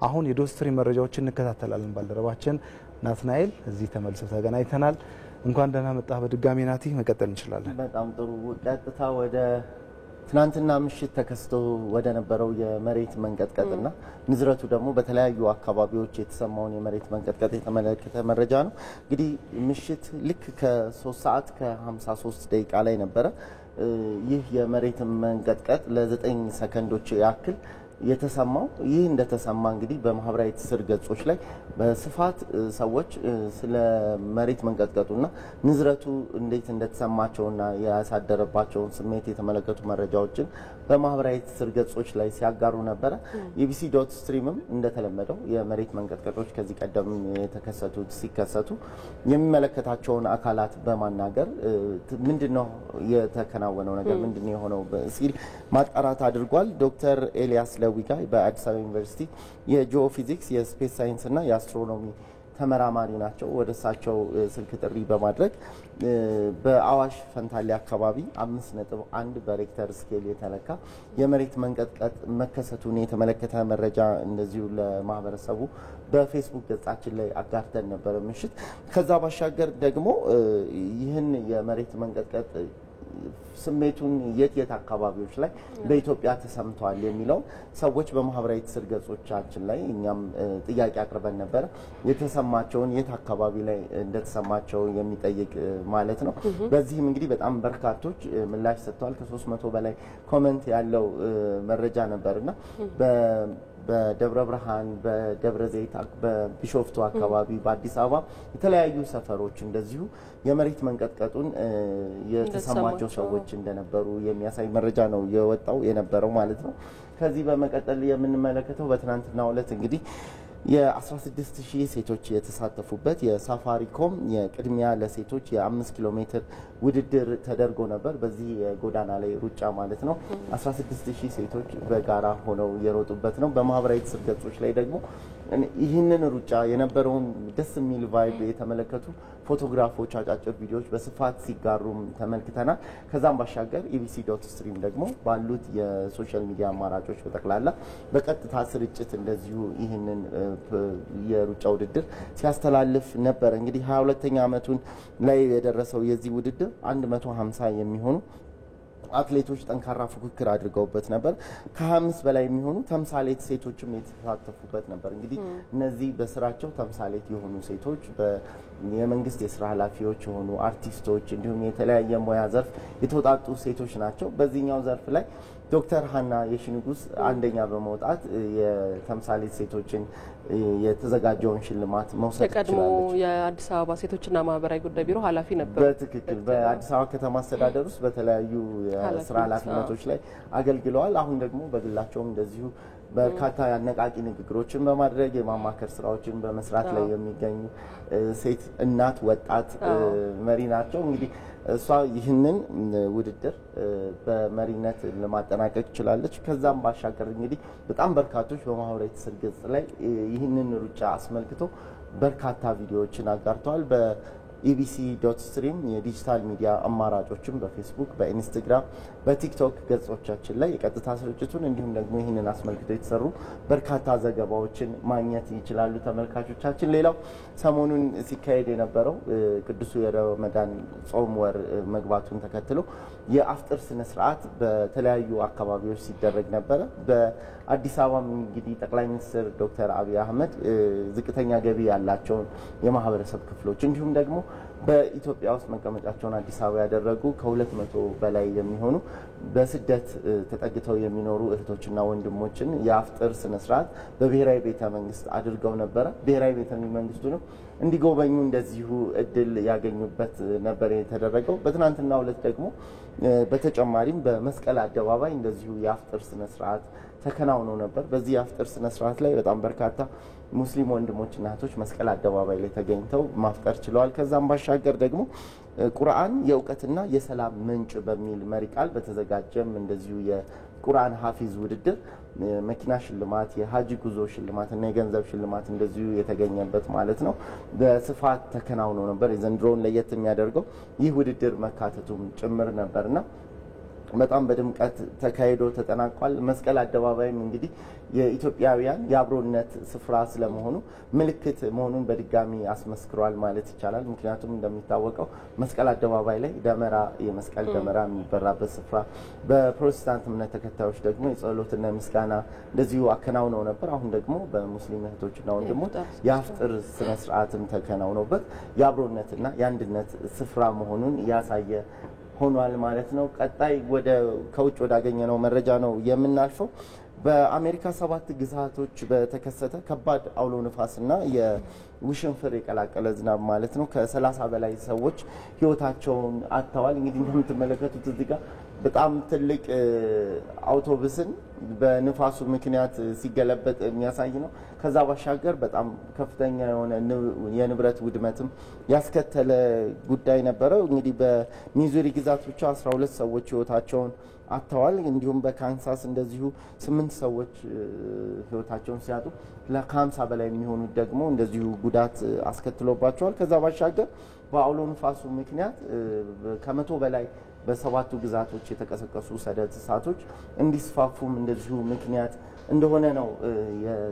አሁን የዶስትሪ መረጃዎችን እንከታተላለን። ባልደረባችን ናትናኤል እዚህ ተመልሰው ተገናኝተናል። እንኳን ደህና መጣህ በድጋሚ ናቲ። መቀጠል እንችላለን። በጣም ጥሩ። ቀጥታ ወደ ትናንትና ምሽት ተከስቶ ወደ ነበረው የመሬት መንቀጥቀጥና ንዝረቱ ደግሞ በተለያዩ አካባቢዎች የተሰማውን የመሬት መንቀጥቀጥ የተመለከተ መረጃ ነው። እንግዲህ ምሽት ልክ ከ3 ሰዓት ከ53 ደቂቃ ላይ ነበረ ይህ የመሬት መንቀጥቀጥ ለ9 ሰከንዶች ያክል የተሰማው። ይህ እንደተሰማ እንግዲህ በማህበራዊ ትስስር ገጾች ላይ በስፋት ሰዎች ስለ መሬት መንቀጥቀጡና ንዝረቱ እንዴት እንደተሰማቸውና ያሳደረባቸውን ስሜት የተመለከቱ መረጃዎችን በማህበራዊ ትስስር ገጾች ላይ ሲያጋሩ ነበረ። ኢቢሲ.ስትሪምም እንደተለመደው የመሬት መንቀጥቀጦች ከዚህ ቀደም ሲከሰቱ የሚመለከታቸውን አካላት በማናገር ምንድነው የተከናወነው ነገር ምንድነው የሆነው ሲል ማጣራት አድርጓል። ዶክተር ኤልያስ ለዊጋይ በአዲስ አበባ ዩኒቨርሲቲ የጂኦፊዚክስ የስፔስ ሳይንስ እና የአስትሮኖሚ ተመራማሪ ናቸው። ወደሳቸው ስልክ ጥሪ በማድረግ በአዋሽ ፈንታሌ አካባቢ 5.1 በሬክተር ስኬል የተለካ የመሬት መንቀጥቀጥ መከሰቱን የተመለከተ መረጃ እንደዚሁ ለማህበረሰቡ በፌስቡክ ገጻችን ላይ አጋርተን ነበር ምሽት። ከዛ ባሻገር ደግሞ ይህን የመሬት መንቀጥቀጥ ስሜቱን የት አካባቢዎች ላይ በኢትዮጵያ ተሰምቷል የሚለው ሰዎች በማህበራዊ ትስስር ገጾቻችን ላይ እኛም ጥያቄ አቅርበን ነበር። የተሰማቸውን የት አካባቢ ላይ እንደተሰማቸው የሚጠይቅ ማለት ነው። በዚህም እንግዲህ በጣም በርካቶች ምላሽ ሰጥተዋል። ከ300 በላይ ኮሜንት ያለው መረጃ ነበርና በደብረ ብርሃን፣ በደብረ ዘይት፣ በቢሾፍቱ አካባቢ፣ በአዲስ አበባ የተለያዩ ሰፈሮች እንደዚሁ የመሬት መንቀጥቀጡን የተሰማቸው ሰዎች እንደነበሩ የሚያሳይ መረጃ ነው የወጣው የነበረው ማለት ነው። ከዚህ በመቀጠል የምንመለከተው በትናንትናው ዕለት እንግዲህ የ16000 ሴቶች የተሳተፉበት የሳፋሪኮም የቅድሚያ ለሴቶች የ5 ኪሎ ሜትር ውድድር ተደርጎ ነበር። በዚህ የጎዳና ላይ ሩጫ ማለት ነው 16000 ሴቶች በጋራ ሆነው የሮጡበት ነው። በማህበራዊ ትስስር ገጾች ላይ ደግሞ ይህንን ሩጫ የነበረውን ደስ የሚል ቫይብ የተመለከቱ ፎቶግራፎች፣ አጫጭር ቪዲዮዎች በስፋት ሲጋሩም ተመልክተናል። ከዛም ባሻገር ኢቢሲ.ስትሪም ደግሞ ባሉት የሶሻል ሚዲያ አማራጮች በጠቅላላ በቀጥታ ስርጭት እንደዚሁ ይህንን የሩጫ ውድድር ሲያስተላልፍ ነበር። እንግዲህ 22ኛ ዓመቱን ላይ የደረሰው የዚህ ውድድር 150 የሚሆኑ አትሌቶች ጠንካራ ፉክክር አድርገውበት ነበር። ከ25 በላይ የሚሆኑ ተምሳሌት ሴቶችም የተሳተፉበት ነበር። እንግዲህ እነዚህ በስራቸው ተምሳሌት የሆኑ ሴቶች የመንግስት የስራ ኃላፊዎች የሆኑ አርቲስቶች እንዲሁም የተለያየ ሙያ ዘርፍ የተውጣጡ ሴቶች ናቸው። በዚህኛው ዘርፍ ላይ ዶክተር ሀና የሺንጉስ አንደኛ በመውጣት የተምሳሌት ሴቶችን የተዘጋጀውን ሽልማት መውሰድ ይችላል። የቀድሞ የአዲስ አበባ ሴቶችና ማህበራዊ ጉዳይ ቢሮ ኃላፊ ነበር። በትክክል በአዲስ አበባ ከተማ አስተዳደር ውስጥ በተለያዩ የስራ ኃላፊነቶች ላይ አገልግለዋል። አሁን ደግሞ በግላቸውም እንደዚሁ በርካታ ያነቃቂ ንግግሮችን በማድረግ የማማከር ስራዎችን በመስራት ላይ የሚገኙ ሴት እናት ወጣት መሪ ናቸው። እንግዲህ እሷ ይህንን ውድድር በመሪነት ለማጠናቀቅ ችላለች። ከዛም ባሻገር እንግዲህ በጣም በርካቶች በማህበራዊ ትስስር ገጽ ላይ ይህንን ሩጫ አስመልክቶ በርካታ ቪዲዮዎችን አጋርተዋል። ኢቢሲ.ስትሪም የዲጂታል ሚዲያ አማራጮችን በፌስቡክ፣ በኢንስታግራም፣ በቲክቶክ ገጾቻችን ላይ የቀጥታ ስርጭቱን እንዲሁም ደግሞ ይህንን አስመልክቶ የተሰሩ በርካታ ዘገባዎችን ማግኘት ይችላሉ ተመልካቾቻችን። ሌላው ሰሞኑን ሲካሄድ የነበረው ቅዱሱ የረመዳን ጾም ወር መግባቱን ተከትሎ የአፍጥር ስነ ስርዓት በተለያዩ አካባቢዎች ሲደረግ ነበረ። በአዲስ አበባ እንግዲህ ጠቅላይ ሚኒስትር ዶክተር አብይ አህመድ ዝቅተኛ ገቢ ያላቸውን የማህበረሰብ ክፍሎች እንዲሁም ደግሞ በኢትዮጵያ ውስጥ መቀመጫቸውን አዲስ አበባ ያደረጉ ከ200 በላይ የሚሆኑ በስደት ተጠግተው የሚኖሩ እህቶችና ወንድሞችን የአፍጥር ስነ ስርዓት በብሔራዊ ቤተ መንግስት አድርገው ነበረ። ብሔራዊ ቤተ መንግስቱንም እንዲጎበኙ እንደዚሁ እድል ያገኙበት ነበር የተደረገው። በትናንትናው ዕለት ደግሞ በተጨማሪም በመስቀል አደባባይ እንደዚሁ የአፍጥር ስነ ስርዓት ተከናውኖ ነበር። በዚህ የአፍጥር ስነ ስርዓት ላይ በጣም በርካታ ሙስሊም ወንድሞችና እህቶች መስቀል አደባባይ ላይ ተገኝተው ማፍጠር ችለዋል። ከዛም ባሻገር ደግሞ ቁርአን የእውቀትና የሰላም ምንጭ በሚል መሪ ቃል በተዘጋጀም እንደዚሁ የቁርአን ሐፊዝ ውድድር መኪና ሽልማት፣ የሀጂ ጉዞ ሽልማት እና የገንዘብ ሽልማት እንደዚሁ የተገኘበት ማለት ነው በስፋት ተከናውኖ ነበር። የዘንድሮውን ለየት የሚያደርገው ይህ ውድድር መካተቱም ጭምር ነበርና በጣም በድምቀት ተካሂዶ ተጠናቋል። መስቀል አደባባይም እንግዲህ የኢትዮጵያውያን የአብሮነት ስፍራ ስለመሆኑ ምልክት መሆኑን በድጋሚ አስመስክሯል ማለት ይቻላል። ምክንያቱም እንደሚታወቀው መስቀል አደባባይ ላይ ደመራ የመስቀል ደመራ የሚበራበት ስፍራ፣ በፕሮቴስታንት እምነት ተከታዮች ደግሞ የጸሎትና ምስጋና እንደዚሁ አከናውነው ነበር። አሁን ደግሞ በሙስሊም እህቶችና ወንድሞች የአፍጥር ስነ ስርዓትም ተከናውኖበት የአብሮነትና የአንድነት ስፍራ መሆኑን ያሳየ ሆኗል ማለት ነው። ቀጣይ ከውጭ ወዳገኘነው መረጃ ነው የምናልፈው። በአሜሪካ 7 ግዛቶች በተከሰተ ከባድ አውሎ ንፋስና የውሽንፍር የቀላቀለ ዝናብ ማለት ነው ከ30 በላይ ሰዎች ህይወታቸውን አጥተዋል። እንግዲህ እንደምትመለከቱት እዚህ ጋር በጣም ትልቅ አውቶቡስን በንፋሱ ምክንያት ሲገለበጥ የሚያሳይ ነው። ከዛ ባሻገር በጣም ከፍተኛ የሆነ የንብረት ውድመትም ያስከተለ ጉዳይ ነበረ። እንግዲህ በሚዙሪ ግዛት ብቻ 12 ሰዎች ህይወታቸውን አጥተዋል። እንዲሁም በካንሳስ እንደዚሁ 8 ሰዎች ህይወታቸውን ሲያጡ ከ50 በላይ የሚሆኑት ደግሞ እንደዚሁ ጉዳት አስከትሎባቸዋል። ከዛ ባሻገር በአውሎ ንፋሱ ምክንያት ከ100 በላይ በ7ቱ ግዛቶች የተቀሰቀሱ ሰደድ እሳቶች እንዲስፋፉም እንደዚሁ ምክንያት እንደሆነ ነው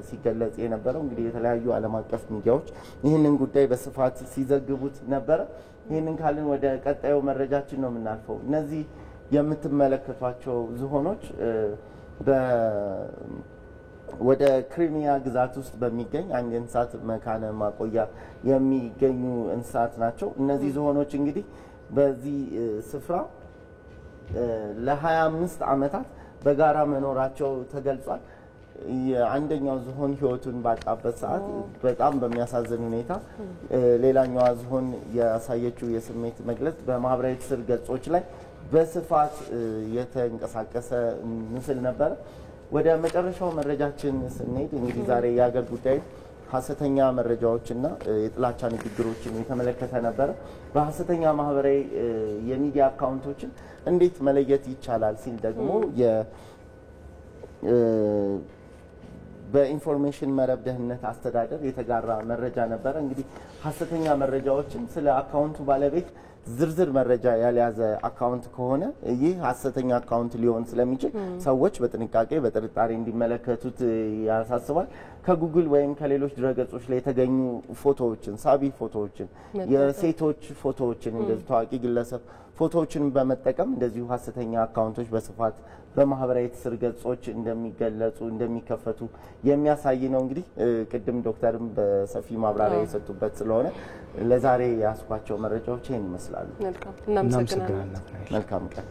ሲገለጽ የነበረው። እንግዲህ የተለያዩ ዓለም አቀፍ ሚዲያዎች ይህንን ጉዳይ በስፋት ሲዘግቡት ነበረ። ይህንን ካልን ወደ ቀጣዩ መረጃችን ነው የምናልፈው። እነዚህ የምትመለከቷቸው ዝሆኖች ወደ ክሪሚያ ግዛት ውስጥ በሚገኝ አንድ እንስሳት መካነ ማቆያ የሚገኙ እንስሳት ናቸው። እነዚህ ዝሆኖች እንግዲህ በዚህ ስፍራ ለ25 ዓመታት በጋራ መኖራቸው ተገልጿል። የአንደኛው ዝሆን ህይወቱን ባጣበት ሰዓት በጣም በሚያሳዝን ሁኔታ ሌላኛዋ ዝሆን ያሳየችው የስሜት መግለጽ በማህበራዊ ትስስር ገጾች ላይ በስፋት የተንቀሳቀሰ ምስል ነበር። ወደ መጨረሻው መረጃችን ስንሄድ እንግዲህ ዛሬ የሀገር ጉዳይ ሐሰተኛ መረጃዎችና የጥላቻ ንግግሮችን የተመለከተ ነበር። በሐሰተኛ ማህበራዊ የሚዲያ አካውንቶችን እንዴት መለየት ይቻላል ሲል ደግሞ በኢንፎርሜሽን መረብ ደህንነት አስተዳደር የተጋራ መረጃ ነበር። እንግዲህ ሐሰተኛ መረጃዎችን ስለ አካውንቱ ባለቤት ዝርዝር መረጃ ያልያዘ አካውንት ከሆነ ይህ ሐሰተኛ አካውንት ሊሆን ስለሚችል ሰዎች በጥንቃቄ በጥርጣሬ እንዲመለከቱት ያሳስባል። ከጉግል ወይም ከሌሎች ድረገጾች ላይ የተገኙ ፎቶዎችን፣ ሳቢ ፎቶዎችን፣ የሴቶች ፎቶዎችን፣ እንደዚህ ታዋቂ ግለሰብ ፎቶዎችን በመጠቀም እንደዚሁ ሐሰተኛ አካውንቶች በስፋት በማህበራዊ ትስስር ገጾች እንደሚከፈቱ የሚያሳይ ነው። እንግዲህ ቅድም ዶክተርም በሰፊ ማብራሪያ የሰጡበት ስለሆነ ለዛሬ ያስኳቸው መረጃዎች ይሄን ይመስላሉ። እናመሰግናለን። መልካም ቀን።